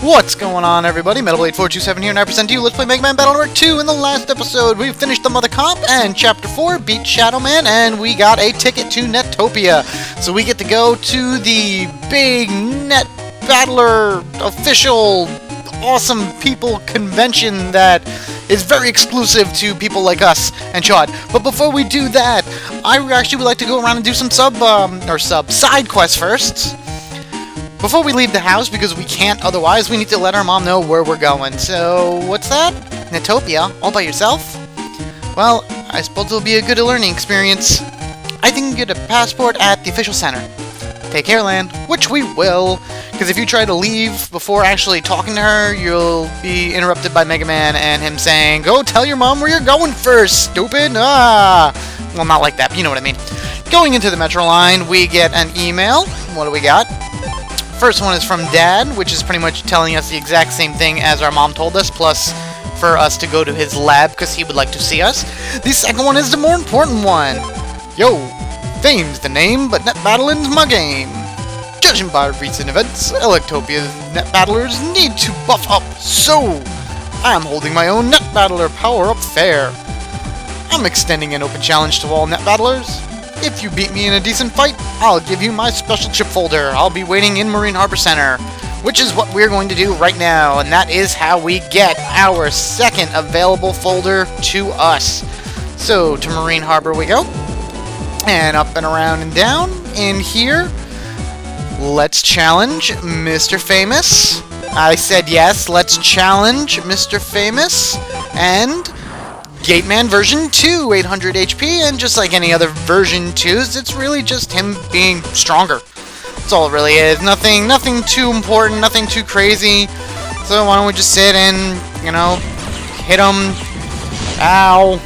What's going on, everybody? MetalBlade427 here, and I present to you Let's Play Mega Man Battle Network 2. In the last episode, we finished the Mother Comp, and Chapter 4 beat Shadow Man, and we got a ticket to Netopia. So we get to go to the big Net Battler official awesome people convention that is very exclusive to people like us and Chad. But before we do that, I actually would like to go around and do some side quests first. Before we leave the house, because we can't otherwise, we need to let our mom know where we're going. So, what's that? Netopia? All by yourself? Well, I suppose it'll be a good learning experience. I think you get a passport at the official center. Take care, Land. Which we will, because if you try to leave before actually talking to her, you'll be interrupted by Mega Man and him saying, "Go tell your mom where you're going first, stupid!" Ah! Well, not like that, but you know what I mean. Going into the Metro line, we get an email. What do we got? First one is from Dad, which is pretty much telling us the exact same thing as our mom told us, plus for us to go to his lab because he would like to see us. The second one is the more important one. Yo, fame's the name, but net battling's my game. Judging by recent events, Electopia's net battlers need to buff up, so I'm holding my own net battler power-up fair. I'm extending an open challenge to all net battlers. If you beat me in a decent fight, I'll give you my special chip folder. I'll be waiting in Marine Harbor Center, which is what we're going to do right now, and that is how we get our second available folder to us. So, to Marine Harbor we go, and up and around and down. In here, let's challenge Mr. Famous. I said yes, let's challenge Mr. Famous, and Gateman version 2, 800 HP, and just like any other version 2s, it's really just him being stronger. That's all it really is. Nothing too important, nothing too crazy. So why don't we just sit and, you know, hit him. Ow.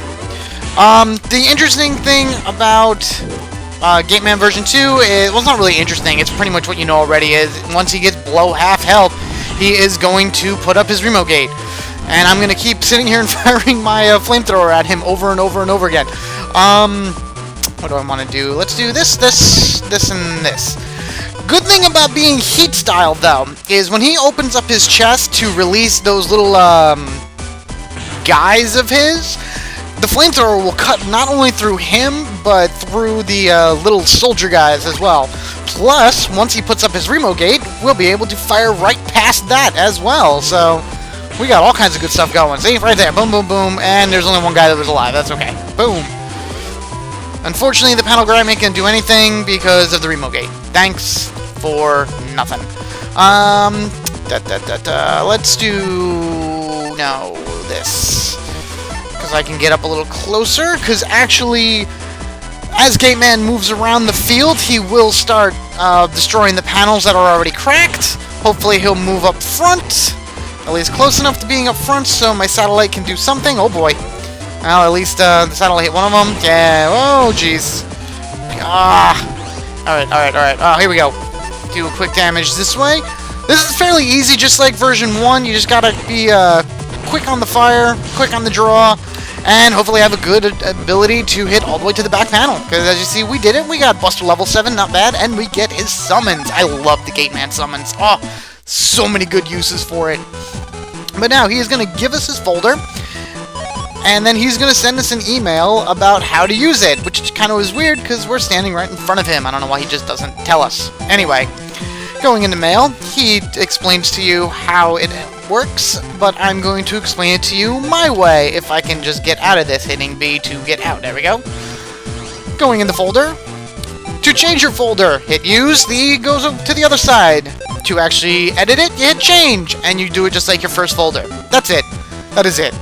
The interesting thing about Gateman version 2 is, well, it's not really interesting. It's pretty much what you know already is, once he gets below half health, he is going to put up his remote gate. And I'm going to keep sitting here and firing my flamethrower at him over and over and over again. What do I want to do? Let's do this, and this. Good thing about being heat style, though, is when he opens up his chest to release those little guys of his, the flamethrower will cut not only through him, but through the little soldier guys as well. Plus, once he puts up his remote gate, we'll be able to fire right past that as well. So we got all kinds of good stuff going. See, right there. Boom, boom, boom. And there's only one guy that was alive. That's okay. Boom. Unfortunately, the panel grab ain't gonna do anything because of the remote gate. Thanks for nothing. Let's do this. Because I can get up a little closer. Because actually, as Gateman moves around the field, he will start destroying the panels that are already cracked. Hopefully, he'll move up front. At least close enough to being up front so my satellite can do something. Oh boy. Well, at least the satellite hit one of them. Yeah. Oh, jeez. Alright. Oh, here we go. Do a quick damage this way. This is fairly easy, just like version 1. You just gotta be quick on the fire, quick on the draw, and hopefully have a good ability to hit all the way to the back panel. Because as you see, we did it. We got Buster level 7, not bad, and we get his summons. I love the Gateman summons. Oh, so many good uses for it. But now he is going to give us his folder, and then he's going to send us an email about how to use it, which kind of is weird because we're standing right in front of him. I don't know why he just doesn't tell us. Anyway, going into mail, he explains to you how it works, but I'm going to explain it to you my way, if I can just get out of this, hitting B to get out. There we go. Going in the folder. To change your folder, hit use, the goes to the other side. To actually edit it, you hit change, and you do it just like your first folder. That's it. That is it.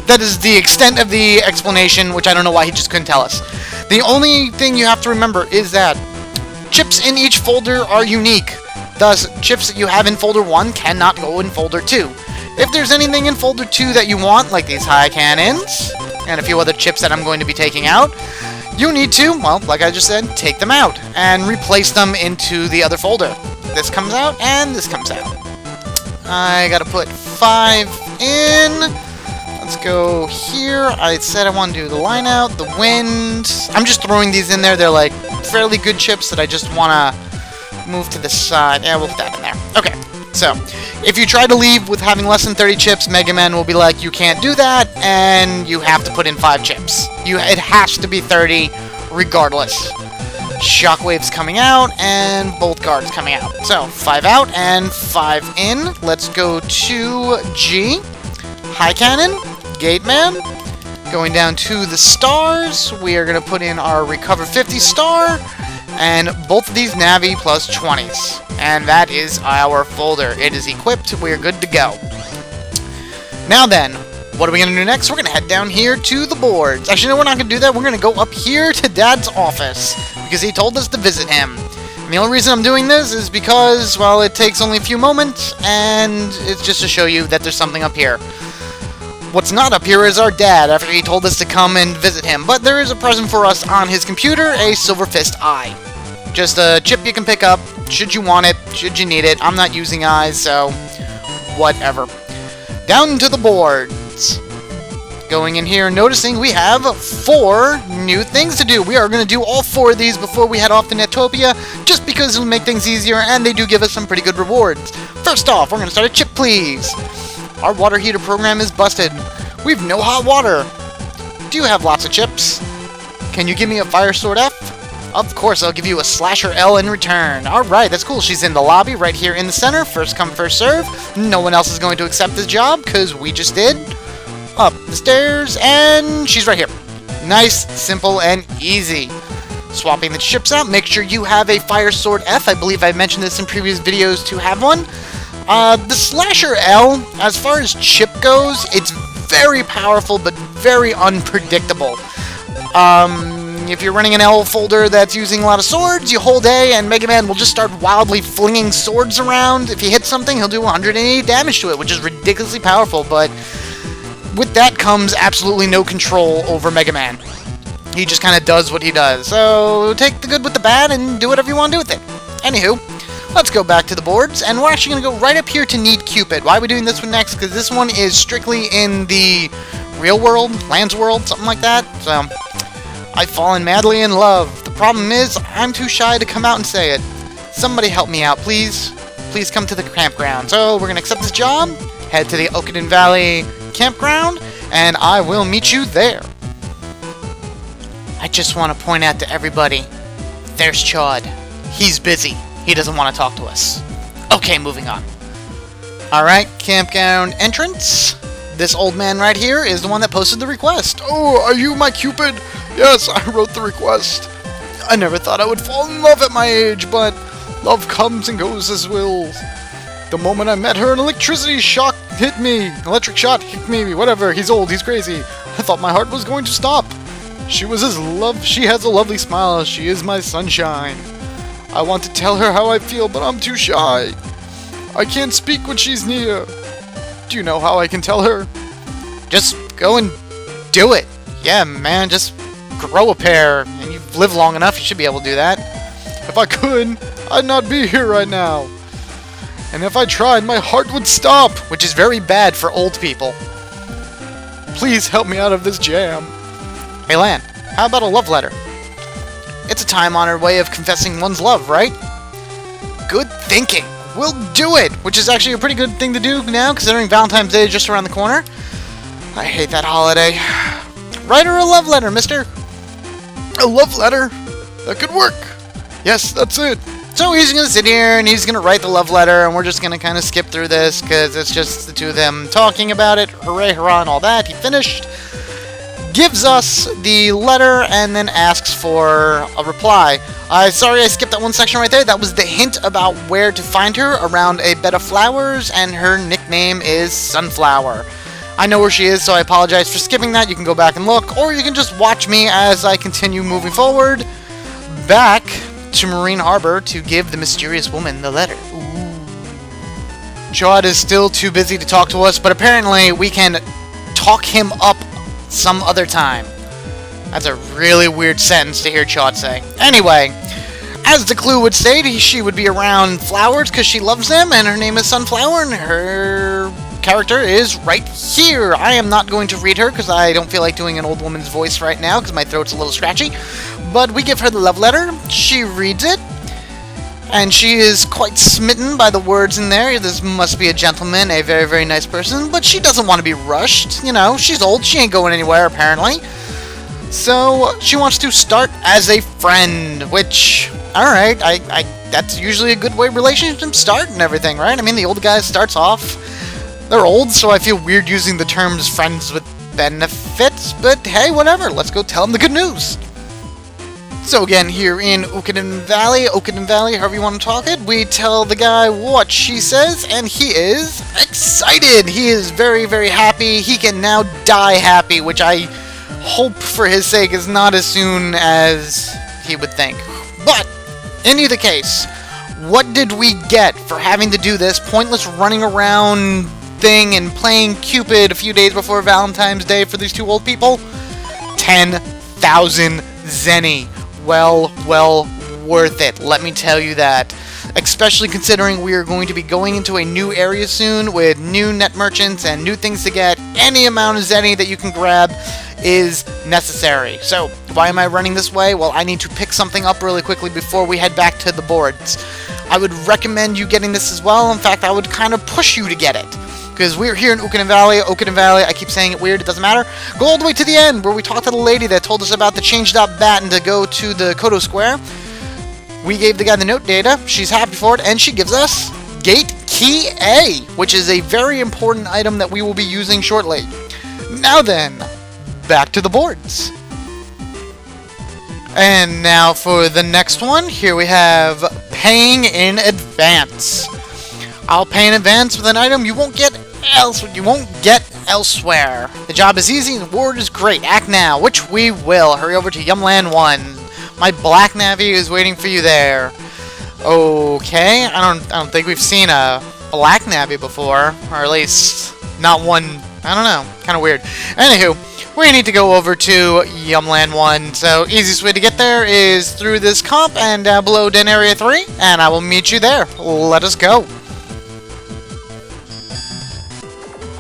that is the extent of the explanation, which I don't know why he just couldn't tell us. The only thing you have to remember is that chips in each folder are unique. Thus, chips that you have in folder 1 cannot go in folder 2. If there's anything in folder 2 that you want, like these high cannons, and a few other chips that I'm going to be taking out, you need to, well, like I just said, take them out and replace them into the other folder. This comes out, and this comes out. I gotta put 5 in. Let's go here. I said I want to do the line out, the wind. I'm just throwing these in there. They're like fairly good chips that I just want to move to the side. Yeah, we'll put that in there. Okay. So, if you try to leave with having less than 30 chips, Mega Man will be like, you can't do that, and you have to put in 5 chips. It has to be 30, regardless. Shockwave's coming out, and Bolt Guard's coming out. So, 5 out and 5 in. Let's go to G. High Cannon, Gate Man. Going down to the stars, we are going to put in our Recover 50 star, and both of these Navi plus 20s. And that is our folder. It is equipped. We are good to go. Now then, what are we going to do next? We're going to head down here to the boards. Actually, no, we're not going to do that. We're going to go up here to Dad's office, because he told us to visit him. And the only reason I'm doing this is because, well, it takes only a few moments, and it's just to show you that there's something up here. What's not up here is our dad, after he told us to come and visit him. But there is a present for us on his computer, a Silver Fist Eye. Just a chip you can pick up, should you want it, should you need it. I'm not using eyes, so whatever. Down to the boards. Going in here, noticing we have 4 new things to do. We are going to do all 4 of these before we head off to Netopia, just because it'll make things easier, and they do give us some pretty good rewards. First off, we're going to start a chip, please. Our water heater program is busted. We've no hot water. Do you have lots of chips? Can you give me a Fire Sword F? Of course, I'll give you a Slasher L in return. Alright, that's cool. She's in the lobby right here in the center. First come, first serve. No one else is going to accept this job, because we just did. Up the stairs, and she's right here. Nice, simple, and easy. Swapping the chips out. Make sure you have a Fire Sword F. I believe I mentioned this in previous videos to have one. The Slasher L, as far as chip goes, it's very powerful, but very unpredictable. If you're running an L folder that's using a lot of swords, you hold A, and Mega Man will just start wildly flinging swords around. If you hit something, he'll do 180 damage to it, which is ridiculously powerful, but with that comes absolutely no control over Mega Man. He just kind of does what he does. So, take the good with the bad, and do whatever you want to do with it. Anywho, let's go back to the boards, and we're actually going to go right up here to Need Cupid. Why are we doing this one next? Because this one is strictly in the real world, Land's world, something like that. So, I've fallen madly in love. The problem is, I'm too shy to come out and say it. Somebody help me out, please. Please come to the campground. So, we're going to accept this job, head to the Okuden Valley campground, and I will meet you there. I just want to point out to everybody, there's Chad. He's busy. He doesn't want to talk to us. Okay, moving on. Alright, campground entrance. This old man right here is the one that posted the request. Oh, are you my Cupid? Yes, I wrote the request. I never thought I would fall in love at my age, but love comes and goes as will. The moment I met her, an electric shot hit me, whatever. He's old, he's crazy. I thought my heart was going to stop. She has a lovely smile. She is my sunshine. I want to tell her how I feel, but I'm too shy. I can't speak when she's near. Do you know how I can tell her? Just go and do it. Yeah, man, just grow a pair. And you've lived long enough, you should be able to do that. If I could, I'd not be here right now. And if I tried, my heart would stop, which is very bad for old people. Please help me out of this jam. Hey, Lan, how about a love letter? It's a time-honored way of confessing one's love, right? Good thinking. We'll do it, which is actually a pretty good thing to do now, considering Valentine's Day is just around the corner. I hate that holiday. Write her a love letter, mister. A love letter? That could work. Yes, that's it. So he's going to sit here, and he's going to write the love letter, and we're just going to kind of skip through this, because it's just the two of them talking about it. Hooray, hurrah, and all that. He finished. Gives us the letter, and then asks for a reply. Sorry I skipped that one section right there. That was the hint about where to find her around a bed of flowers, and her nickname is Sunflower. I know where she is, so I apologize for skipping that. You can go back and look, or you can just watch me as I continue moving forward back to Marine Harbor to give the mysterious woman the letter. Chad is still too busy to talk to us, but apparently we can talk him up some other time. That's a really weird sentence to hear Chad say. Anyway, as the clue would state, she would be around flowers because she loves them, and her name is Sunflower, and her character is right here. I am not going to read her because I don't feel like doing an old woman's voice right now because my throat's a little scratchy. But we give her the love letter. She reads it. And she is quite smitten by the words in there. This must be a gentleman, a very, very nice person, but she doesn't want to be rushed. You know, she's old, she ain't going anywhere, apparently. So, she wants to start as a friend, which, alright, that's usually a good way relationships start and everything, right? I mean, the old guy starts off, they're old, so I feel weird using the terms friends with benefits, but hey, whatever, let's go tell them the good news. So again, here in Okinawan Valley, however you want to talk it, we tell the guy what she says, and he is excited! He is very, very happy. He can now die happy, which I hope for his sake is not as soon as he would think. But, in either case, what did we get for having to do this pointless running around thing and playing Cupid a few days before Valentine's Day for these two old people? 10,000 zenny. Well worth it, let me tell you that. Especially considering we are going to be going into a new area soon with new net merchants and new things to get. Any amount of zenny that you can grab is necessary. So, why am I running this way? Well, I need to pick something up really quickly before we head back to the boards. I would recommend you getting this as well. In fact, I would kind of push you to get it. Because we're here in Okinawan Valley, I keep saying it weird, it doesn't matter. Go all the way to the end, where we talked to the lady that told us about the changed up bat and to go to the Kodo Square. We gave the guy the note data, she's happy for it, and she gives us Gate Key A, which is a very important item that we will be using shortly. Now then, back to the boards. And now for the next one, here we have Paying in Advance. I'll pay in advance with an item you won't get elsewhere. The job is easy and the reward is great. Act now, which we will. Hurry over to Yumland 1. My black Navi is waiting for you there. Okay, I don't think we've seen a black Navi before, or at least not one. I don't know, kind of weird. Anywho, we need to go over to Yumland 1. So easiest way to get there is through this comp and down below Den Area 3, and I will meet you there. Let us go.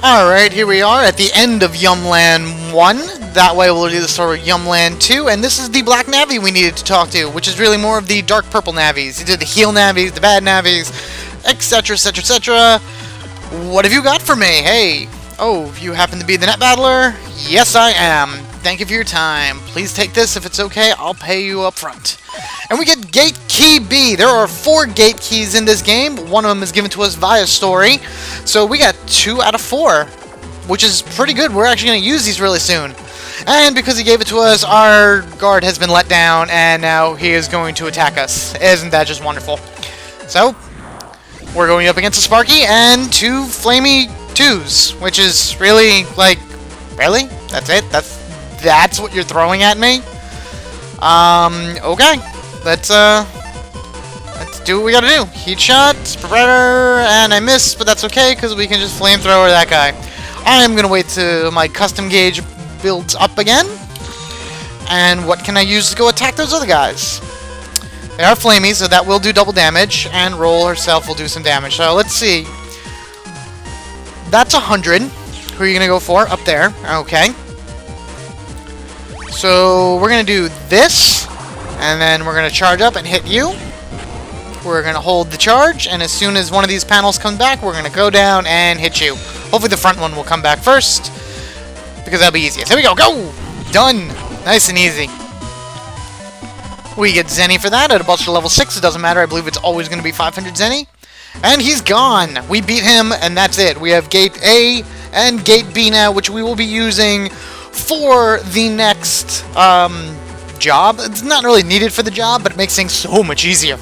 Alright, here we are at the end of Yumland 1. That way we'll do the story of Yumland 2, and this is the black Navi we needed to talk to, which is really more of the dark purple Navis. These are the heal Navis, the bad Navis, etc, etc, etc. What have you got for me? Hey. Oh, you happen to be the net battler? Yes, I am. Thank you for your time. Please take this if it's okay. I'll pay you up front. And we get Gate Key B. There are 4 Gate Keys in this game. One of them is given to us via story. So we got 2 out of 4, which is pretty good. We're actually going to use these really soon. And because he gave it to us, our guard has been let down, and now he is going to attack us. Isn't that just wonderful? So, we're going up against a Sparky and 2 Flamey 2s, which is really, like, really? That's it? That's what you're throwing at me? Okay. Let's do what we gotta do. Heat shot, spreader, and I missed, but that's okay, because we can just flamethrower that guy. I'm gonna wait till my custom gauge builds up again. And what can I use to go attack those other guys? They are flamey, so that will do double damage, and Roll herself will do some damage. So let's see. That's 100. Who are you gonna go for? Up there. Okay. So we're gonna do this, and then we're gonna charge up and hit you. We're gonna hold the charge, and as soon as one of these panels comes back, we're gonna go down and hit you. Hopefully the front one will come back first, because that'll be easiest. Here we go. Go! Done. Nice and easy. We get Zenny for that at a bunch of level 6. It doesn't matter. I believe it's always going to be 500 Zenny. And he's gone. We beat him, and that's it. We have Gate A and Gate B now, which we will be using for the next job. It's not really needed for the job, but it makes things so much easier.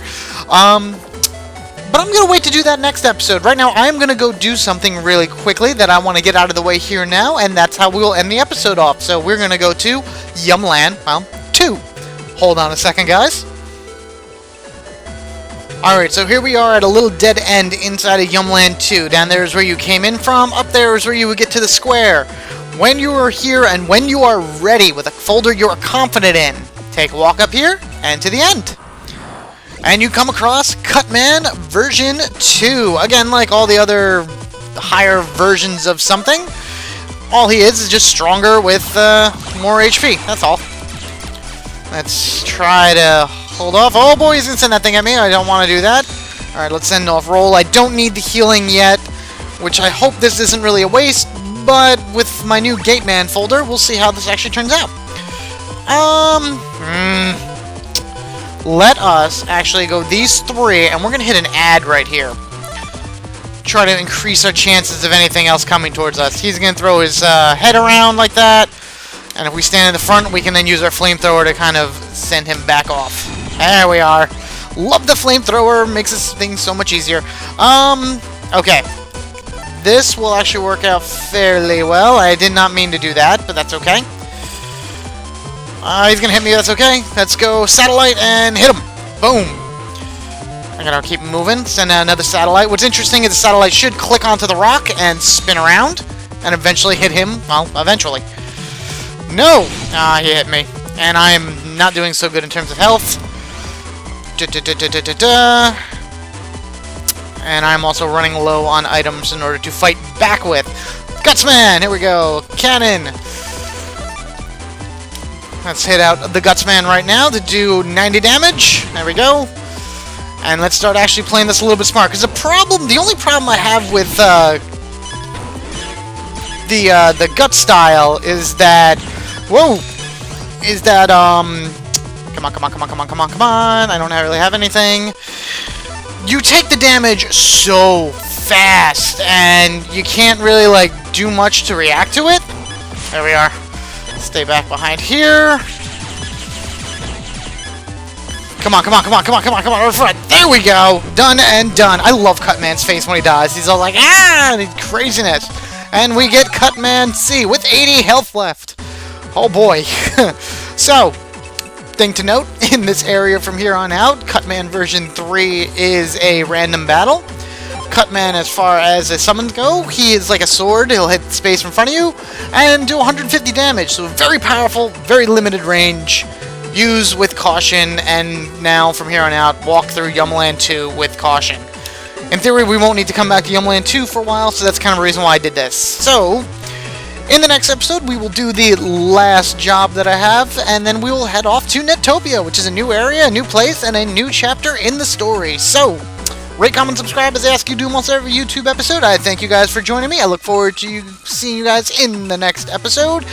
But I'm going to wait to do that next episode. Right now, I'm going to go do something really quickly that I want to get out of the way here now, and that's how we'll end the episode off. So we're going to go to Yumland, well, 2. Hold on a second, guys. Alright, so here we are at a little dead end inside of Yumland 2. Down there is where you came in from. Up there is where you would get to the square. When you are here and when you are ready with a folder you are confident in, take a walk up here and to the end. And you come across Cutman version 2. Again, like all the other higher versions of something, all he is just stronger with more HP. That's all. Let's try to Hold off. Oh boy, he's gonna send that thing at me. I don't want to do that. Alright, let's send off roll. I don't need the healing yet, which I hope this isn't really a waste, but with my new Gateman folder, we'll see how this actually turns out. Let us actually go these 3, and we're gonna hit an ad right here. Try to increase our chances of anything else coming towards us. He's gonna throw his head around like that, and if we stand in the front, we can then use our flamethrower to kind of send him back off. There we are. Love the flamethrower, makes this thing so much easier. Okay. This will actually work out fairly well. I did not mean to do that, but that's okay. He's gonna hit me, that's okay. Let's go satellite and hit him. Boom. I'm gonna keep moving, send out another satellite. What's interesting is the satellite should click onto the rock and spin around, and eventually hit him. Well, eventually. No! He hit me. And I am not doing so good in terms of health. And I'm also running low on items in order to fight back with. Gutsman! Here we go. Cannon! Let's hit out the Gutsman right now to do 90 damage. There we go. And let's start actually playing this a little bit smart. Because the only problem I have with the gut style is that... Whoa! Is that, Come on. I don't really have anything. You take the damage so fast, and you can't really, like, do much to react to it. There we are. Stay back behind here. Come on. There we go. Done and done. I love Cutman's face when he dies. He's all like, ah, craziness. And we get Cutman C with 80 health left. Oh boy. So, thing to note, in this area from here on out, Cutman version 3 is a random battle. Cutman, as far as the summons go, he is like a sword. He'll hit space in front of you and do 150 damage. So very powerful, very limited range. Use with caution, and now from here on out, walk through Yumland 2 with caution. In theory, we won't need to come back to Yumland 2 for a while, so that's kind of the reason why I did this. So, in the next episode, we will do the last job that I have, and then we will head off to Netopia, which is a new area, a new place, and a new chapter in the story. So, rate, comment, subscribe as I ask you to do almost every YouTube episode. I thank you guys for joining me. I look forward to seeing you guys in the next episode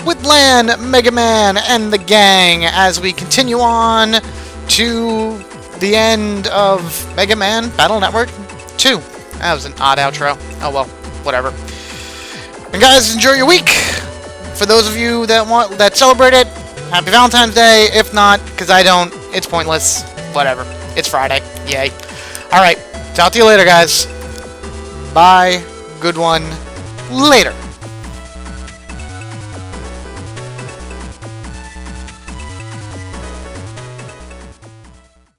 with Lan, Mega Man, and the gang as we continue on to the end of Mega Man Battle Network 2. That was an odd outro. Oh well, whatever. And guys, enjoy your week. For those of you that celebrate it, happy Valentine's Day. If not, because I don't, it's pointless. Whatever. It's Friday. Yay. Alright, talk to you later, guys. Bye. Good one. Later.